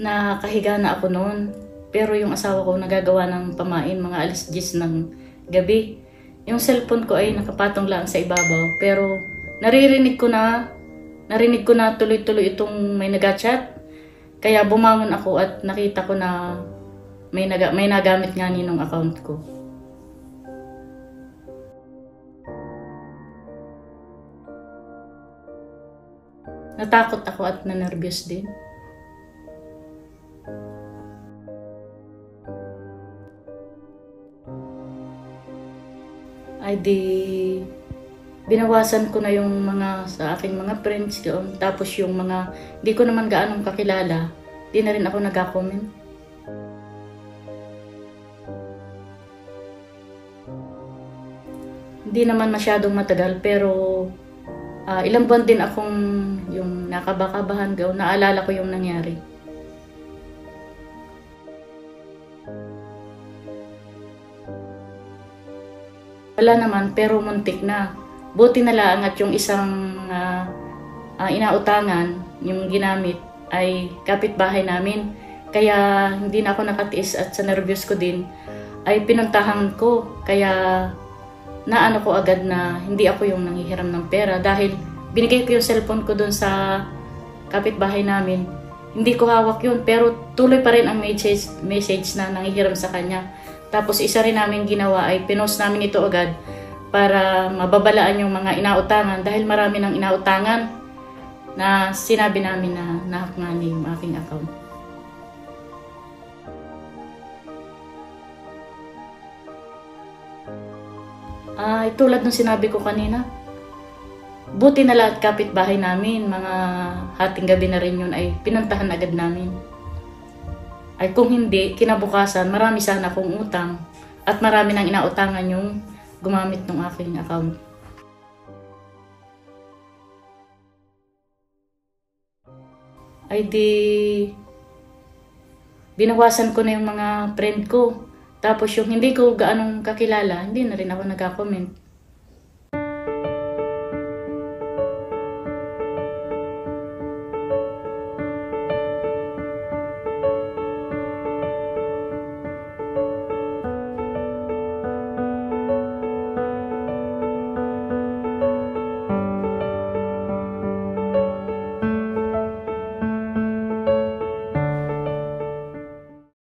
Nakahiga na ako noon. Pero yung asawa ko nagagawa ng pamain mga alas 10 ng gabi. Yung cellphone ko ay nakapatong lang sa ibabaw. Pero narinig ko na tuloy-tuloy itong may nag-chat. Kaya bumangon ako at nakita ko na may nagamit nga ninong account ko. Natakot ako at na-nervous din. Ay di, binawasan ko na yung mga sa aking mga friends doon. Tapos yung mga di ko naman gaanong kakilala, di na rin ako nag-comment. Hindi naman masyadong matagal pero ilang buwan din akong yung nakabakabahan gaw. Naalala ko yung nangyari. Wala naman, pero muntik na. Buti na lang at yung isang inautangan, yung ginamit, ay kapitbahay namin. Kaya hindi na ako nakatiis at sa nervyos ko din, ay pinuntahan ko. Kaya naano ko agad na hindi ako yung nanghihiram ng pera. Dahil binigay ko yung cellphone ko dun sa kapitbahay namin. Hindi ko hawak yun, pero tuloy pa rin ang message na nanghihiram sa kanya. Tapos isa rin namin ginawa ay pinost namin ito agad para mababalaan yung mga inautangan dahil marami ng inautangan na sinabi namin na nahack nga niya yung aking account. Tulad ng sinabi ko kanina, buti na lahat kapitbahay namin, mga hating gabi na rin yun ay pinuntahan agad namin. Ay kung hindi, kinabukasan, marami sana akong utang at marami nang inautangan yung gumamit ng aking account. Ay di, binawasan ko na yung mga friend ko. Tapos yung hindi ko gaanong kakilala, hindi na rin ako nag-comment.